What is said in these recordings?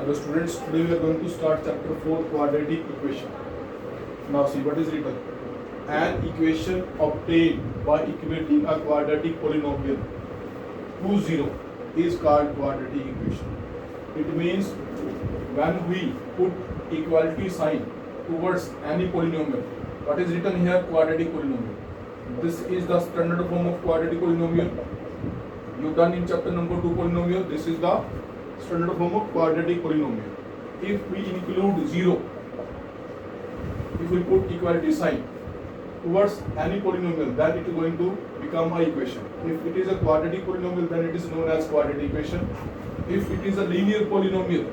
Hello students, today we are going to start chapter 4 quadratic equation. Now see what is written. An equation obtained by equating a quadratic polynomial to 0 is called quadratic equation. It means when we put equality sign towards any polynomial, what is written here? Quadratic polynomial. This is the standard form of quadratic polynomial. You done in chapter number 2 polynomial. This is the standard form of quadratic polynomial. If we include 0, if we put equality sign towards any polynomial, then it is going to become an equation. If it is a quadratic polynomial, then it is known as quadratic equation. If it is a linear polynomial,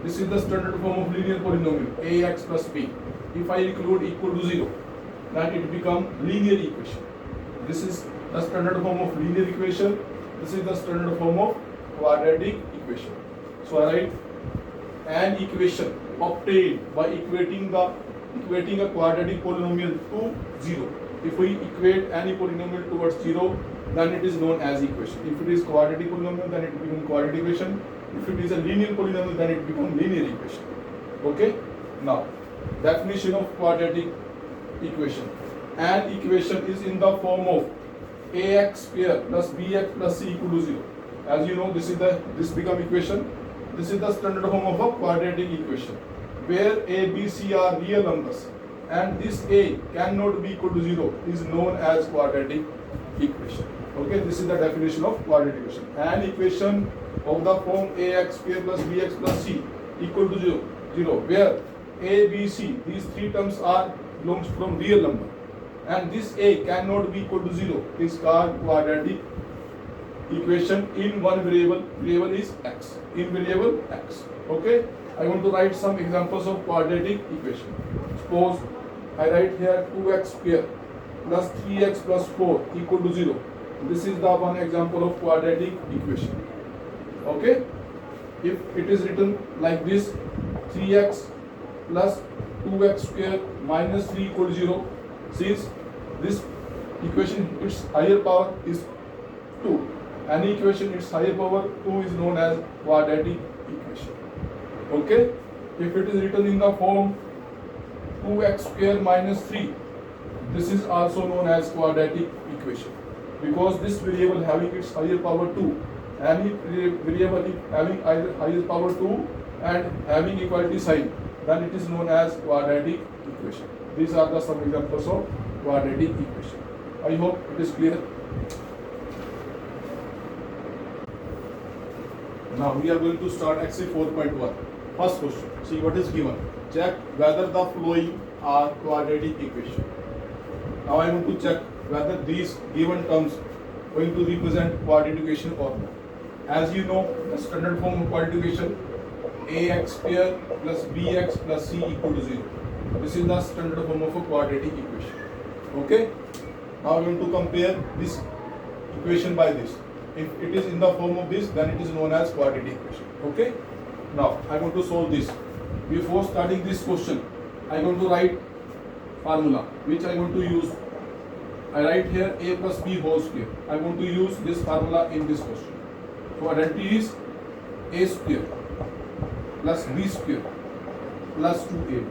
this is the standard form of linear polynomial, ax plus b. If I include equal to 0, then it become linear equation. This is the standard form of linear equation. This is the standard form of quadratic equation. So I write an equation obtained by equating a quadratic polynomial to 0. If we equate any polynomial towards 0, then it is known as equation. If it is quadratic polynomial, then it becomes quadratic equation. If it is a linear polynomial, then it becomes linear equation. Okay? Now, definition of quadratic equation. An equation is in the form of ax square plus bx plus c equal to 0. As you know, this become equation. This is the standard form of a quadratic equation, where a, b, c are real numbers, and this a cannot be equal to 0 is known as quadratic equation. Okay, this is the definition of quadratic equation. An equation of the form ax square plus bx plus c equal to 0, where a, b, c, these three terms are belongs from real number, and this a cannot be equal to 0 is called quadratic equation. In one variable is x, in variable x. Okay, I want to write some examples of quadratic equation. Suppose I write here 2x square plus 3x plus 4 equal to 0. This is the one example of quadratic equation. Okay, if it is written like this, 3x plus 2x square minus 3 equal to 0, since this equation its higher power is 2, any equation its higher power 2 is known as quadratic equation. Okay, if it is written in the form 2x square minus 3, this is also known as quadratic equation, because this variable having its higher power 2, any variable having either higher power 2 and having equality sign, then it is known as quadratic equation. These are the some examples of quadratic equation. I hope it is clear. Now we are going to start exercise 4.1. First question. See what is given. Check whether the following are quadratic equation. Now I want to check whether these given terms going to represent quadratic equation or not. As you know, the standard form of quadratic equation, ax square plus bx plus c equal to 0. This is the standard form of a quadratic equation. Okay. Now I want to compare this equation by this. If it is in the form of this, then it is known as quadratic equation. Okay. Now I want to solve this. Before starting this question, I am going to write formula which I want to use. I write here a plus b whole square. I want to use this formula in this question. So identity is a square plus b square plus 2a.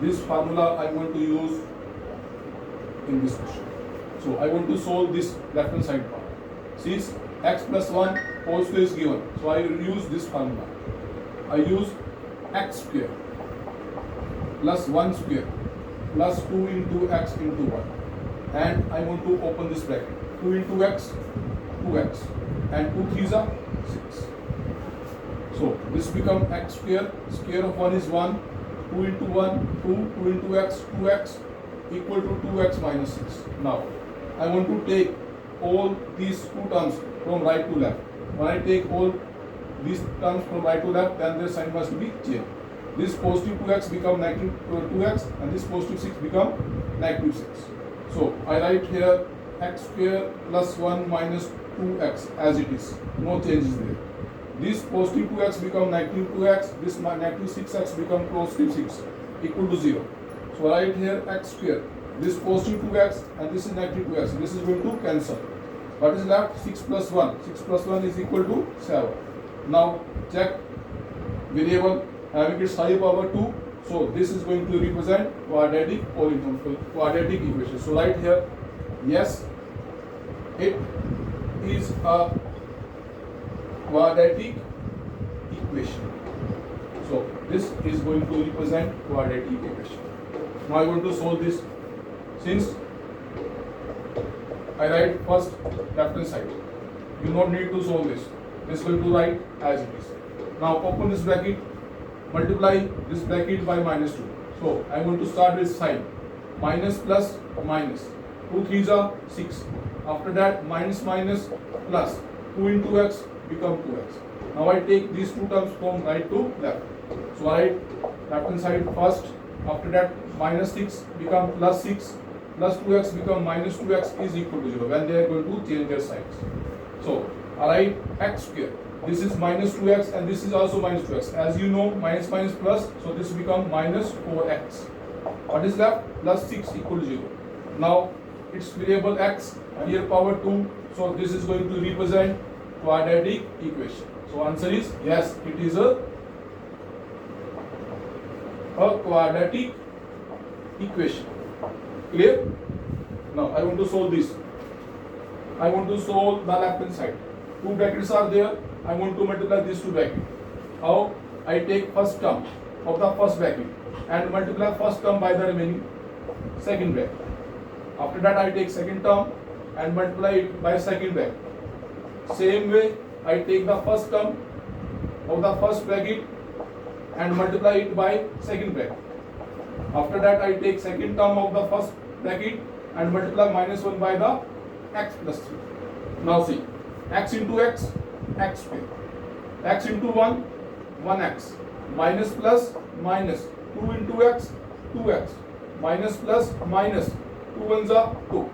This formula I want to use in this question. So I want to solve this left hand side part. Since x plus 1 whole square is given, so I will use this formula. I use x square plus 1 square plus 2 into x into 1, and I want to open this bracket. 2 into x, 2x, and 2 3s are 6. So this become x square, square of 1 is 1, 2 into 1, 2, 2 into x, 2x equal to 2x minus 6. Now I want to take all these two terms from right to left. When I take all these terms from right to left, then their sign must be changed. This positive 2x become negative 2x, and this positive 6 become negative 6. So I write here x square plus 1 minus 2x as it is. No changes there. This positive 2x become negative 2x, this negative 6x become positive 6 equal to 0. So I write here x square, this positive 2x and this is negative 2x. This is going to cancel. What is left? 6 plus 1. 6 plus 1 is equal to 7. Now check variable having its higher power 2. So this is going to represent quadratic polynomial, quadratic equation. So right here, yes, it is a quadratic equation. So this is going to represent quadratic equation. Now I want to solve this. Since I write first left hand side, you do not need to solve this. This will to write as it is. Now open this bracket, multiply this bracket by minus 2. So I am going to start with sign. Minus plus minus. 2 3s are 6. After that minus minus plus. 2 into x become 2x. Now I take these two terms from right to left. So I write left hand side first. After that minus 6 become plus 6. Plus 2x become minus 2x is equal to 0 when they are going to change their signs. So I write x square. This is minus 2x and this is also minus 2x. As you know, minus minus plus, so this become minus 4x. What is left? Plus 6 equal to 0. Now its variable x, here power 2, so this is going to represent quadratic equation. So answer is yes, it is a quadratic equation. Clear? Now I want to solve this. I want to solve the left hand side. Two brackets are there. I want to multiply these two brackets. How? I take first term of the first bracket and multiply first term by the remaining second bracket. After that I take second term and multiply it by second bracket. Same way I take the first term of the first bracket and multiply it by second bracket. After that I take second term of the first bracket and multiply minus 1 by the x plus 3. Now see, x into x, x square. X into 1, 1x. Minus plus minus. 2 into x, 2x. Minus plus minus. 2 ones are 2.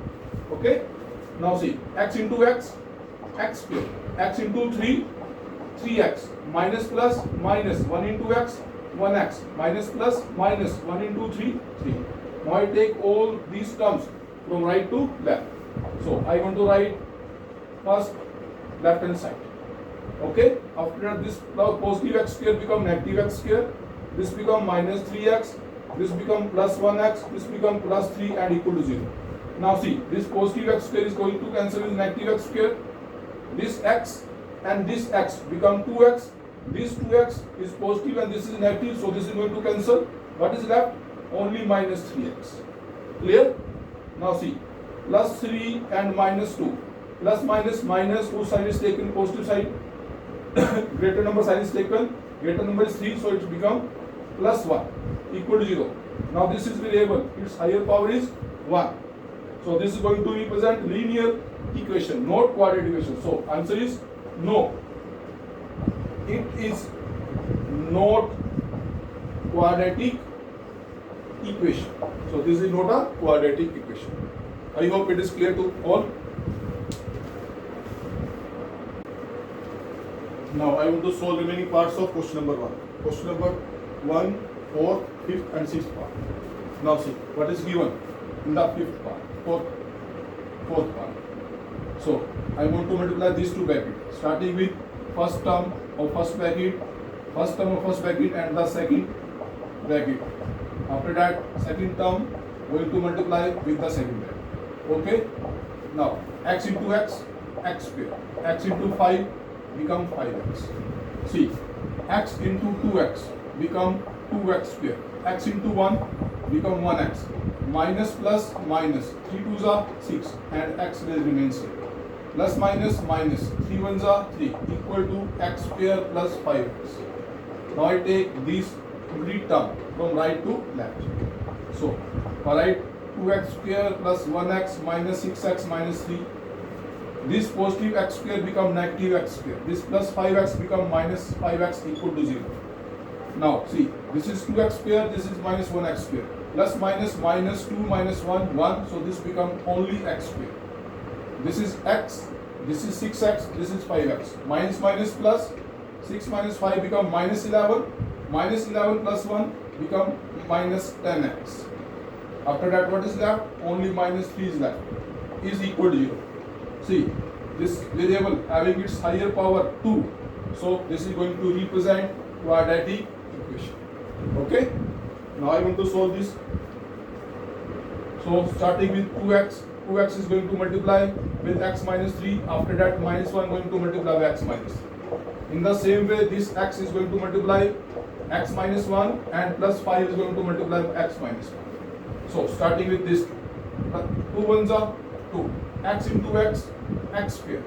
Okay? Now see, x into x, x square. X into 3, 3x. Minus plus minus. 1 into x, 1x. Minus plus minus. 1 into 3, 3. Now I take all these terms from right to left. So I want to write first left hand side. Okay? After that this positive x square become negative x square. This become minus 3x. This become plus 1x. This become plus 3 and equal to 0. Now see, this positive x square is going to cancel with negative x square. This x and this x become 2x. This 2x is positive and this is negative. So this is going to cancel. What is left? Only minus 3x. Clear? Now see, plus 3 and minus 2. Plus minus minus, whose side is taken? Positive side. Greater number sign is taken. Greater number is 3, so it become plus 1 equal to 0. Now this is variable. Its higher power is 1. So this is going to represent linear equation, not quadratic equation. So answer is no. It is not quadratic equation. So this is not a quadratic equation. I hope it is clear to all. Now I want to solve remaining parts of question number 1. Question number 1, 4th, 5th and 6th part. Now see, what is given in the 5th part, 4th part. So I want to multiply these two brackets, starting with first term of first bracket and the second bracket. After that, second term going to multiply with the second bracket. Okay? Now x into x, x square. X into 5 become 5x. See, x into 2x become 2x square. X into 1 become 1x. Minus plus minus. 3 2s are 6 and x will remain same. Plus minus minus. 3 1s are 3 equal to x square plus 5x. Now I take these three terms from right to left. So I write 2x square plus 1x minus 6x minus 3. This positive x square become negative x square. This plus 5x become minus 5x equal to 0. Now see, this is 2x square, this is minus 1x square. Plus minus minus 2 minus 1, 1. So this become only x square. This is x, this is 6x, this is 5x. Minus minus plus, 6 minus 5 become minus 11. Minus 11 plus 1 become minus 10x. After that what is left? Only minus 3 is left. Is equal to 0. See, this variable having its higher power 2. So this is going to represent quadratic equation. Okay. Now I want to solve this. So starting with 2x, 2x is going to multiply with x minus 3. After that minus 1 going to multiply with x minus 3. In the same way, this x is going to multiply x minus 1 and plus 5 is going to multiply with x minus 1. So starting with this 2 ones are 2, x into x, x square.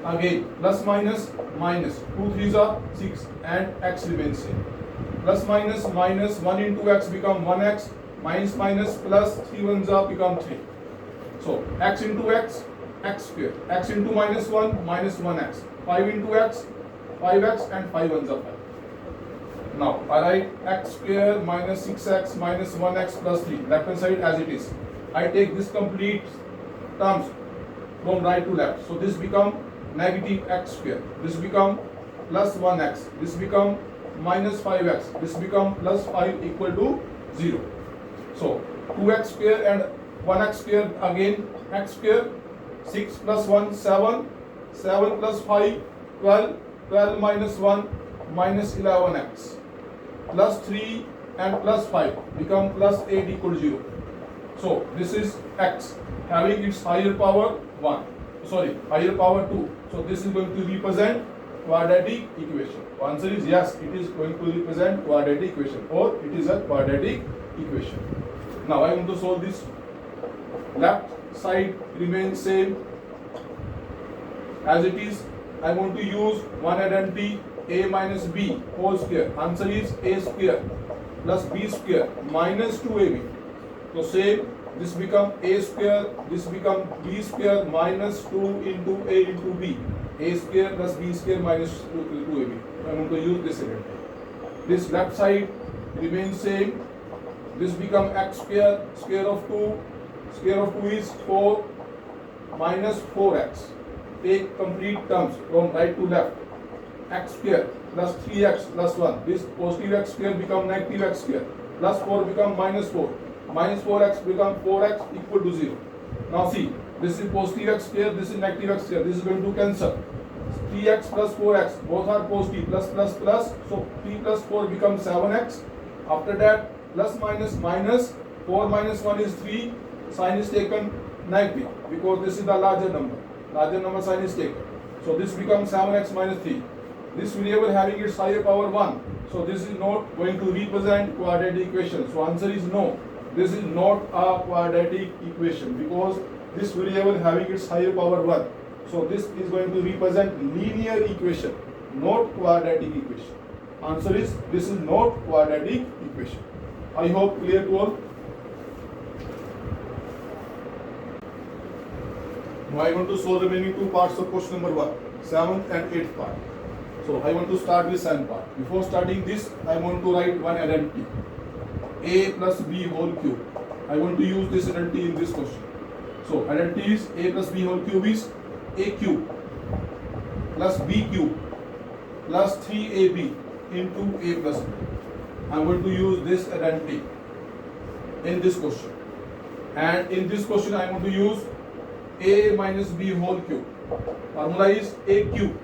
Again plus minus minus, 2 threes are 6 and x remains same. Plus minus minus, 1 into x become 1x, minus minus plus 3 ones are become 3. So x into x, x square. X into minus 1, minus 1x. 5 into x, 5x and 5 ones are 5. Now I write x square minus 6x minus 1x plus 3. Left hand side as it is. I take this complete terms from right to left. So this become negative x square. This become plus 1x. This become minus 5x. This become plus 5 equal to 0. So 2x square and 1x square again x square. 6 plus 1 7. 7 plus 5 12. 12 minus 1 minus 11x. Plus 3 and plus 5 become plus 8 equal to 0. So this is x having its higher power 1. Sorry, higher power 2. So this is going to represent quadratic equation. The answer is yes, it is going to represent quadratic equation or it is a quadratic equation. Now I want to solve this. Left side remains same as it is. I want to use one identity a minus b whole square. Answer is a square plus b square minus 2ab. So same, this become a square, this become b square minus 2 into a into b. A square plus b square minus 2ab. I want to use this identity. This left side remains same. This become x square, square of 2. Square of 2 is 4 minus 4x. Take complete terms from right to left. X square plus 3x plus 1. This positive x square become negative x square. Plus 4 become minus 4. Minus 4x become 4x equal to 0. Now see, this is positive x square, this is negative x square. This is going to cancel. 3x plus 4x, both are positive, plus plus plus. So 3 plus 4 becomes 7x. After that, plus minus minus, 4 minus 1 is 3. Sign is taken negative because this is the larger number. Larger number sign is taken. So this becomes 7x minus 3. This variable having its higher power 1. So this is not going to represent quadratic equation. So answer is no. This is not a quadratic equation because this variable having its higher power 1. So this is going to represent linear equation, not quadratic equation. Answer is this is not quadratic equation. I hope clear to all. Now I want to solve the remaining two parts of question number 1, 7th and 8th part. So I want to start with 7th part. Before starting this, I want to write one identity. A plus b whole cube. I want to use this identity in this question. So identity is a plus b whole cube is a cube plus b cube plus 3ab into a plus b. I am going to use this identity in this question. And in this question I want to use a minus b whole cube. Formula is a cube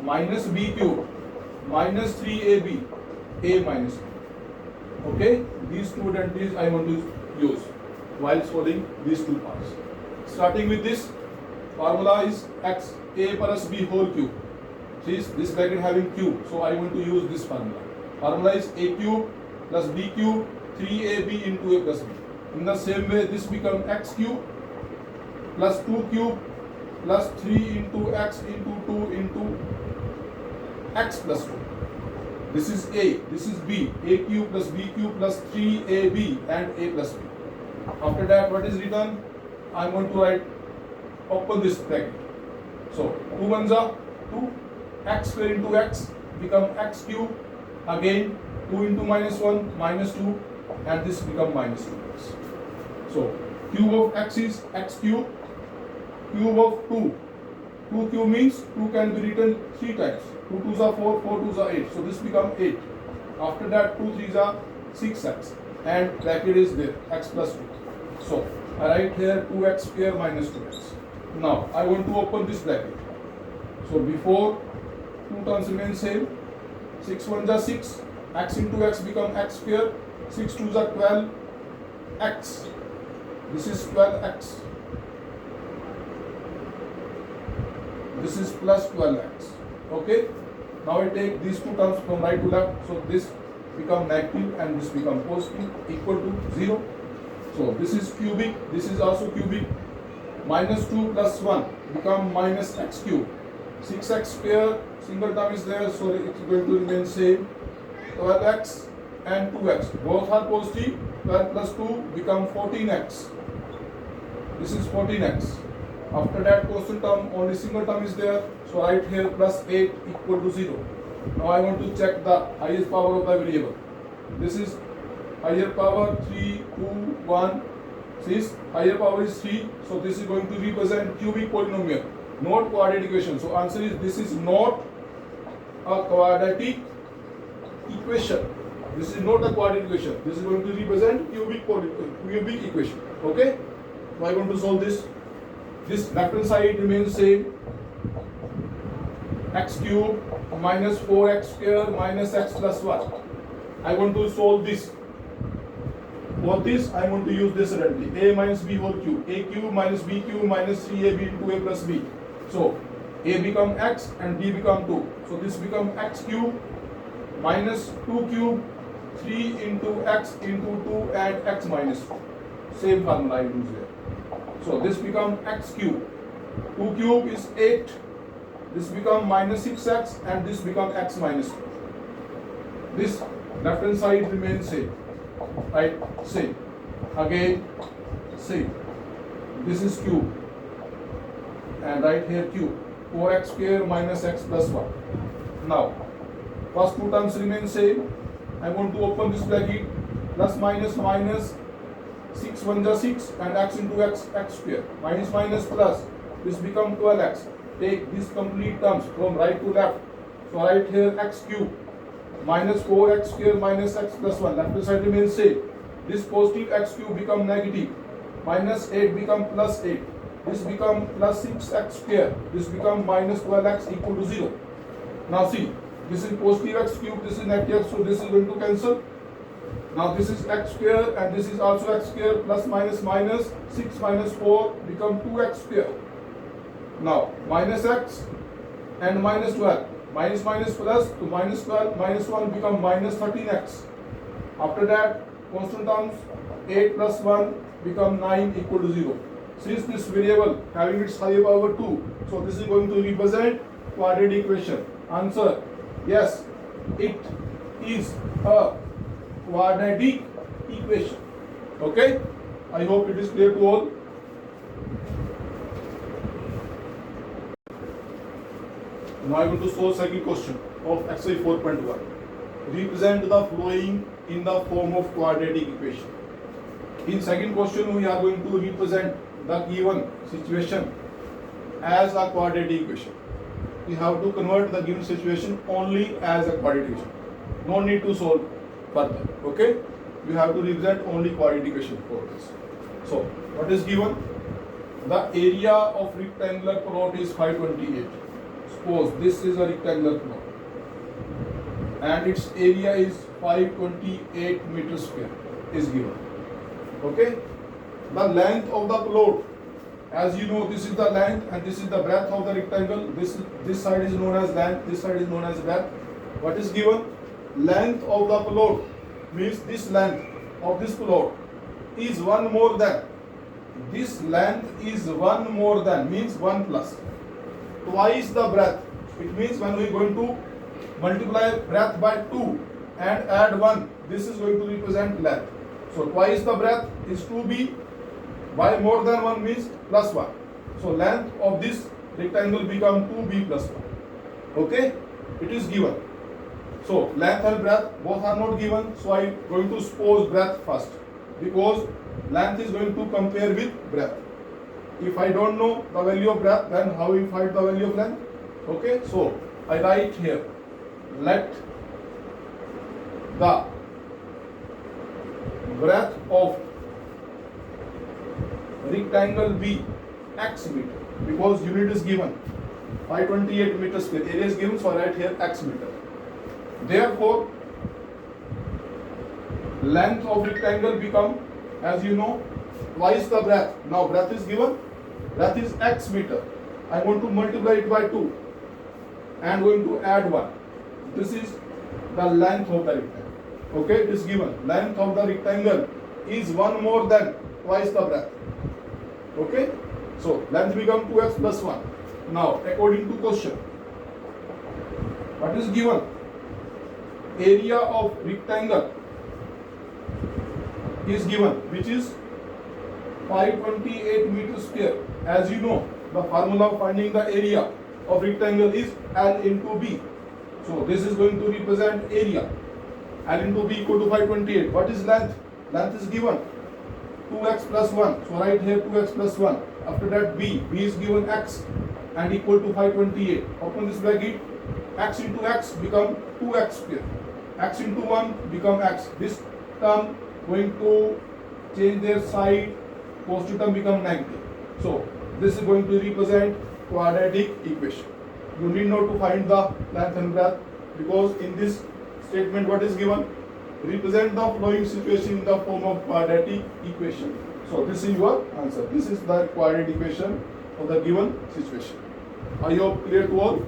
minus b cube minus 3ab a minus b. Okay, these two identities I want to use while solving these two parts. Starting with this, formula is x a plus b whole cube. See this bracket having cube, so I want to use this formula. Formula is a cube plus b cube 3ab into a plus b. In the same way, this become x cube plus 2 cube plus 3 into x into 2 into x plus 2. This is a, this is b, a cube plus b cube plus 3ab and a plus b. After that, what is written? I am going to write, open this bracket. So 2 ones are 2, x square into x become x cube, again 2 into minus 1 minus 2 and this become minus 2x. So cube of x is x cube, cube of 2. 2 cube means 2 can be written 3 times. 2 2s are 4, 4 2s are 8. So this become 8. After that 2 3s are 6x and bracket is there, x plus 2. So I write here 2x square minus 2x. Now I want to open this bracket. So before 2 terms remain same, 6 1 is 6, x into x become x square, 6 2 is 12 x, this is 12x, this is plus 12x. Okay, now I take these two terms from right to left, so this become negative and this become positive, equal to 0. So this is cubic, this is also cubic. Minus 2 plus 1 become minus x cube. 6x square, single term is there, so it's going to remain same. 12x and 2x, both are positive. 12 plus 2 become 14x. This is 14x. After that constant term, only single term is there, so write here plus 8 equal to 0. Now I want to check the highest power of the variable. This is higher power 3, 2, 1. Since higher power is 3, so this is going to represent cubic polynomial, not quadratic equation. So answer is, this is not a quadratic equation. This is not a quadratic equation. This is going to represent cubic equation. Okay? So I want to solve this. This left hand side remains same. X cube minus 4x square minus x plus 1. I want to solve this. For this, I want to use this identity, a minus b whole cube, a cube minus b cube minus 3ab into a plus b. So a become x and b become 2. So this become x cube minus 2 cube, 3 into x into 2 and x minus 2. Same formula I use here. So this become x cube. 2 cube is 8. This become minus 6x and this become x minus 2. This left hand side remains same. Right, same. Again, same. This is cube. And right here cube. 4x square minus x plus 1. Now, first two terms remain same. I want to open this bracket. Plus minus minus. 6 1 is 6 and x into x, x square. Minus minus plus. This become 12x. Take these complete terms from right to left. So right here x cube. Minus 4x square minus x plus 1. Left side remains same. This positive x cube become negative. Minus 8 become plus 8. This become plus 6x square. This become minus 12x equal to 0. Now see, this is positive x cube, this is negative x, so this is going to cancel. Now this is x square and this is also x square, plus minus minus 6 minus 4 become 2x square. Now minus x and minus 12. Minus minus plus to minus 12 minus 1 become minus 13x. After that, constant terms 8 plus 1 become 9 equal to 0. Since this variable having its higher power 2, so this is going to represent quadratic equation. Answer, yes, it is a quadratic equation. Okay? I hope it is clear to all. Now I am going to solve second question of exercise 4.1. Represent the following in the form of quadratic equation. In second question, we are going to represent the given situation as a quadratic equation. We have to convert the given situation only as a quadratic equation. No need to solve further. Okay? You have to represent only quadratic equation for this. So, what is given? The area of rectangular plot is 528. Suppose this is a rectangular plot and its area is 528 meters square is given. Okay? The length of the plot, as you know, this is the length and this is the breadth of the rectangle. This side is known as length, this side is known as breadth. What is given? Length of the plot means this length of this plot is 1 more than. This length is 1 more than means 1 plus. Twice the breadth. It means when we are going to multiply breadth by 2 and add 1, this is going to represent length. So twice the breadth is 2b, by more than 1 means plus 1. So length of this rectangle become 2b plus 1. Okay? It is given. So length and breadth both are not given. So I am going to suppose breadth first, because length is going to compare with breadth. If I don't know the value of breadth, then how we find the value of length? Okay, so I write here, let the breadth of rectangle be x meter, because unit is given 528 meters square, area is given, so I write here x meter. Therefore, length of rectangle become, as you know, twice the breadth. Now breadth is given, breadth is x meter. I want to multiply it by 2 and going to add 1. This is the length of the rectangle. Okay, it is given. Length of the rectangle is 1 more than twice the breadth. Okay, so length become 2x plus 1. Now, according to question, what is given? Area of rectangle is given, which is 528 meters square. As you know, the formula of finding the area of rectangle is L into B. So this is going to represent area. L into B equal to 528. What is length? Length is given 2x plus 1. So right here 2x plus 1. After that B is given x and equal to 528. Open this bracket. X into x become 2x square. X into 1 become x. This term going to change their side. Positive term become negative. So this is going to represent quadratic equation. You need not to find the length and breadth, because in this statement what is given? Represent the following situation in the form of quadratic equation. So this is your answer. This is the quadratic equation of the given situation. Are you clear to all?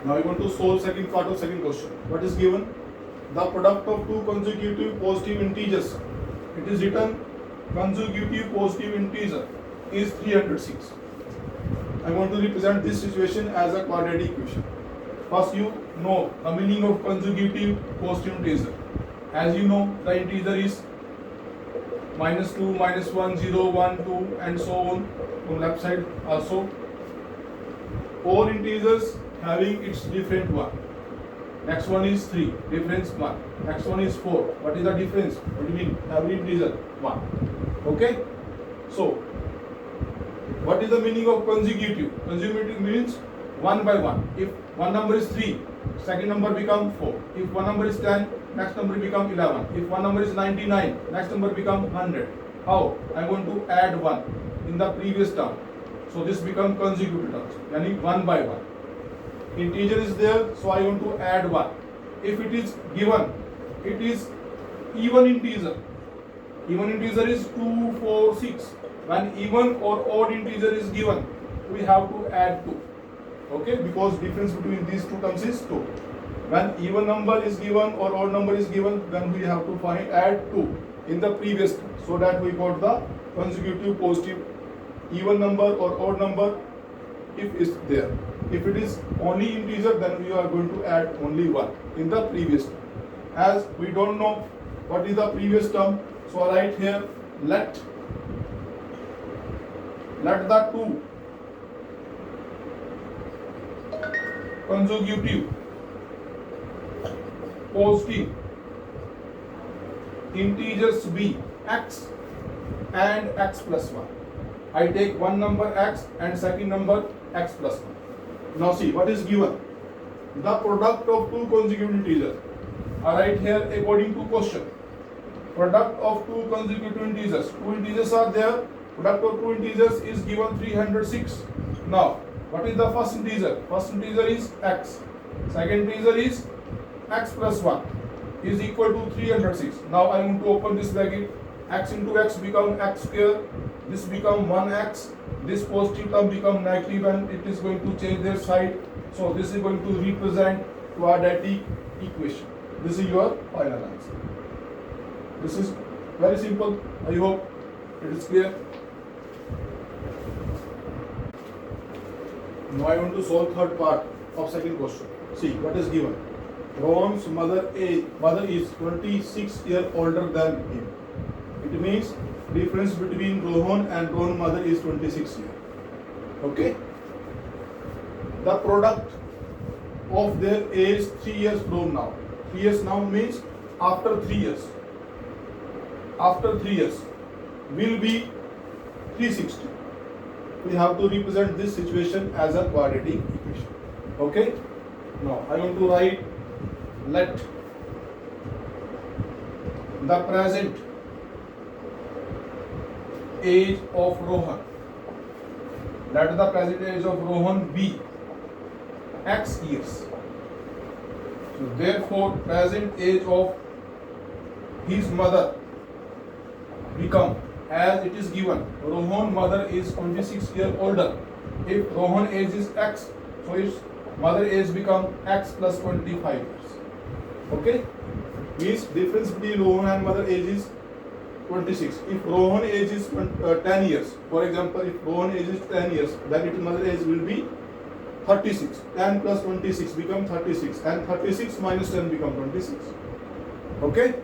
Now we want to solve second part of second question. What is given? The product of two consecutive positive integers. It is written consecutive positive integer is 306. I want to represent this situation as a quadratic equation. First, you know the meaning of consecutive positive integer. As you know, the integer is -2, -1, 0, 1, 2 and so on. On left side also. All integers having its different one. Next one is 3, difference 1. Next one is 4. What is the difference? What do you mean? Every integer 1. Okay? So, what is the meaning of consecutive? Consecutive means 1 by 1. If one number is 3, second number become 4. If one number is 10, next number become 11. If one number is 99, next number become 100. How? I want to add 1 in the previous term. So this become consecutive terms. Yani 1 by 1. Integer is there, so I want to add 1. If it is given, it is even integer. Even integer is 2, 4, 6. When even or odd integer is given, we have to add 2. Okay, because difference between these two terms is 2. When even number is given or odd number is given, then we have to add 2 in the previous term, so that we got the consecutive positive even number or odd number if is there. If it is only integer, then we are going to add only 1 in the previous term. As we don't know what is the previous term, so I write here let the two consecutive positive integers be x and x plus 1. I take one number x and second number x plus 1. Now see what is given. The product of two consecutive integers. I write here according to question. Product of two consecutive integers. Two integers are there. Product of two integers is given 306. Now, what is the first integer? First integer is x. Second integer is x plus 1 is equal to 306. Now I want to open this bracket. X into x become x square. This become 1x. This positive term become negative and it is going to change their side. So this is going to represent quadratic equation. This is your final answer. This is very simple. I hope it is clear. Now I want to solve third part of second question. See what is given. Rohan's mother is 26 years older than him. It means difference between Rohan and Rohan's mother is 26 years. Okay. The product of their age 3 years from now. 3 years now means after 3 years. After 3 years will be 360. We have to represent this situation as a quadratic equation. Okay. Now I want to write let the present age of Rohan. Let the present age of Rohan be x years. So therefore present age of his mother become, as it is given, Rohan mother is 26 years older. If Rohan age is x, so his mother age become x plus 25 years. Okay, means difference between Rohan and mother age is 26. If Rohan age is 10 years, for example, if Rohan age is 10 years, then its mother age will be 36. 10 plus 26 become 36, and 36 minus 10 become 26. Okay,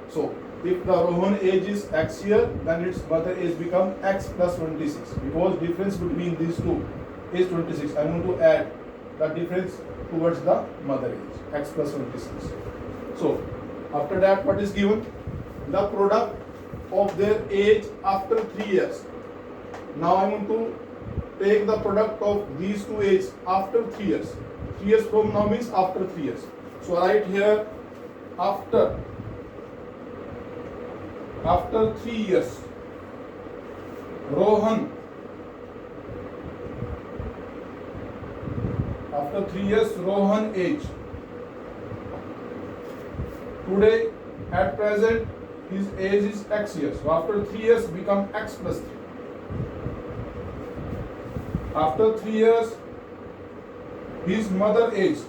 so if the Rohan age is x year, then its mother age become x plus 26, because difference between these two is 26. I want to add the difference towards the mother age, x plus 26. So after that, what is given? The product of their age after 3 years. Now I want to take the product of these two ages after 3 years. 3 years from now means after 3 years. So I write here after 3 years, Rohan, after 3 years, Rohan age. Today, at present, his age is x years. So after 3 years, become x plus 3. After 3 years, his mother age.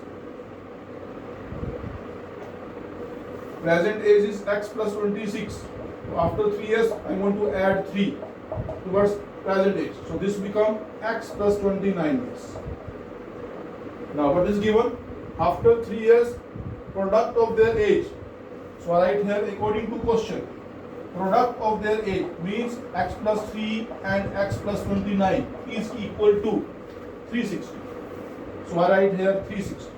Present age is x plus 26. So after 3 years, I want to add 3 towards present age. So this become x plus 29 years. Now what is given? After 3 years, product of their age. So I write here according to question. Product of their age means x plus 3 and x plus 29 is equal to 360. So I write here 360.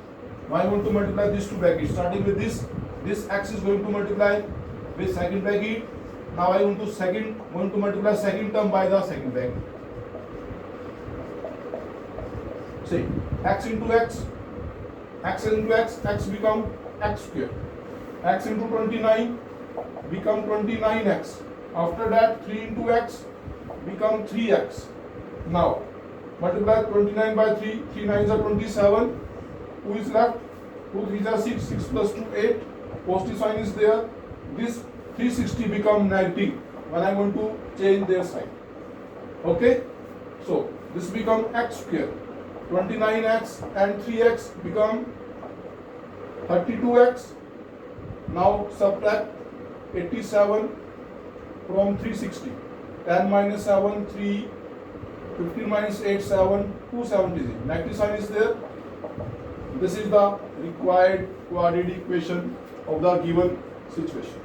Now I want to multiply these two brackets. Starting with this x is going to multiply with second bracket. Now I want to multiply second term by the second bracket. See, x into x, x become x square. X into 29 become 29x. After that 3 into x become 3x. Now multiply 29 by 3, 3 9s are 27. 2 is left, 2 3s are 6, 6 plus 2 8. Positive sign is there. This 360 become negative when I want to change their sign. Okay, so this become x square. 29x and 3x become 32x. Now subtract 87 from 360. 10 minus 7, 3. 15 minus 8, 7. 270. Negative sign is there. This is the required quadratic equation of the given situation.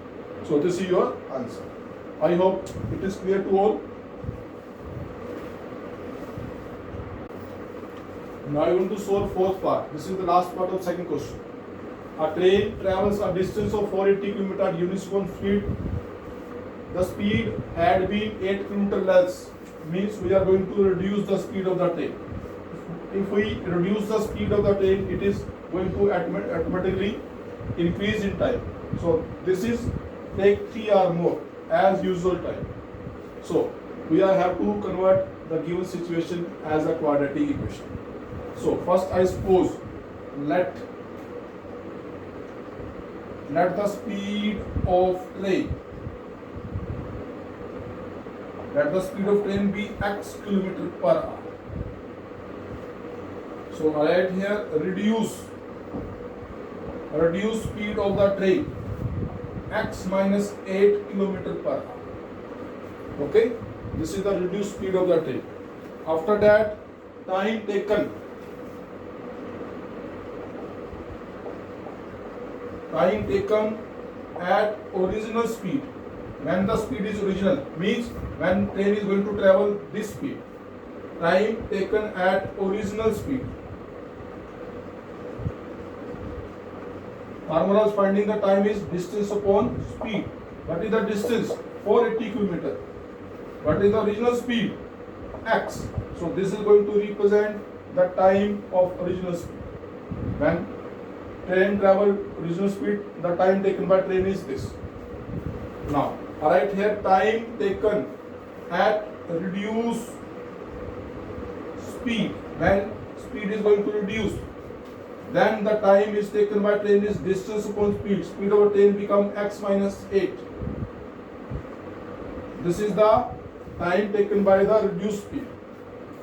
So this is your answer. I hope it is clear to all. Now I want to solve fourth part. This is the last part of second question. A train travels a distance of 480 km at uniform speed. The speed had been 8 km less. Means we are going to reduce the speed of the train. If we reduce the speed of the train, it is going to automatically increase in time. So this is take 3 or more as usual time. So we have to convert the given situation as a quadratic equation. So first I suppose let the speed of train be x km per hour. So I write here reduce speed of the train x minus 8 km per hour. Okay, this is the reduced speed of the train. After that, time taken at original speed. When the speed is original means when train is going to travel this speed. Time taken at original speed. Formula of finding the time is distance upon speed. What is the distance? 480 km. What is the original speed? X. So this is going to represent the time of original speed. When train travel original speed, the time taken by train is this. Now, I write here time taken at reduced speed. When speed is going to reduce, Then the time is taken by train is distance upon speed. Speed over train become x minus 8. This is the time taken by the reduced speed.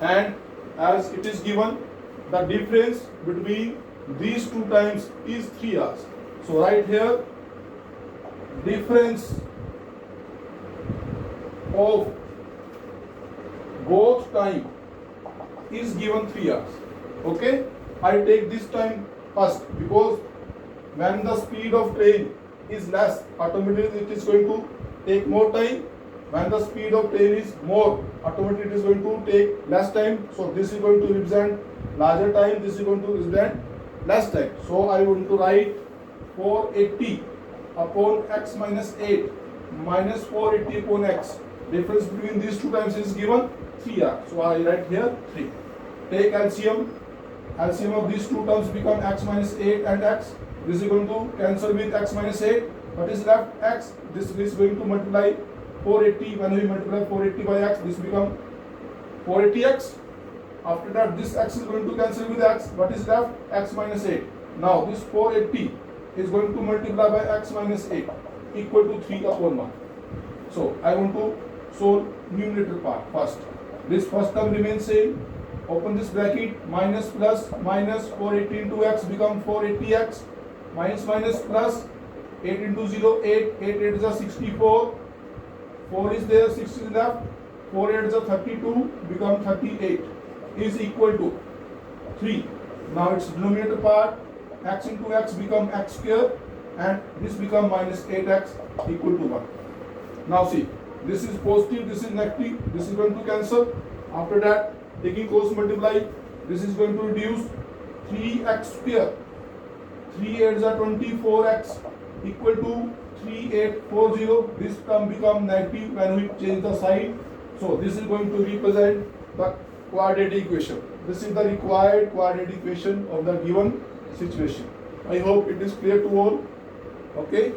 And as it is given, the difference between these two times is 3 hours. So right here, difference of both time is given 3 hours. Okay, I take this time first because when the speed of train is less, automatically it is going to take more time. When the speed of train is more, automatically it is going to take less time. So this is going to represent larger time, this is going to represent less time. So I want to write 480 upon x minus 8 minus 480 upon x. Difference between these two times is given 3 hours. So I write here 3. Take LCM. LCM of these two terms become x minus 8 and x. This is going to cancel with x minus 8. What is left? X. This is going to multiply 480. When we multiply 480 by x, this become 480x. After that, this x is going to cancel with x. What is left? X minus 8. Now this 480 is going to multiply by x minus 8 equal to 3 upon 1. So I want to solve numerator part first. This first term remains same. Open this bracket, minus plus minus 480 into x become 480x, minus minus plus 8 into 0, 8, 8 is a 64, 4 is there, 6 is left, 4 8 is a 32, become 38 is equal to 3. Now its denominator part, x into x become x square and this become minus 8x equal to 1. Now see, this is positive, this is negative, this is going to cancel. After that, taking cross multiply, this is going to reduce 3x square. 3 8 is a 24x equal to 3840. This term become negative when we change the sign. So this is going to represent the quadratic equation. This is the required quadratic equation of the given situation. I hope it is clear to all. Okay.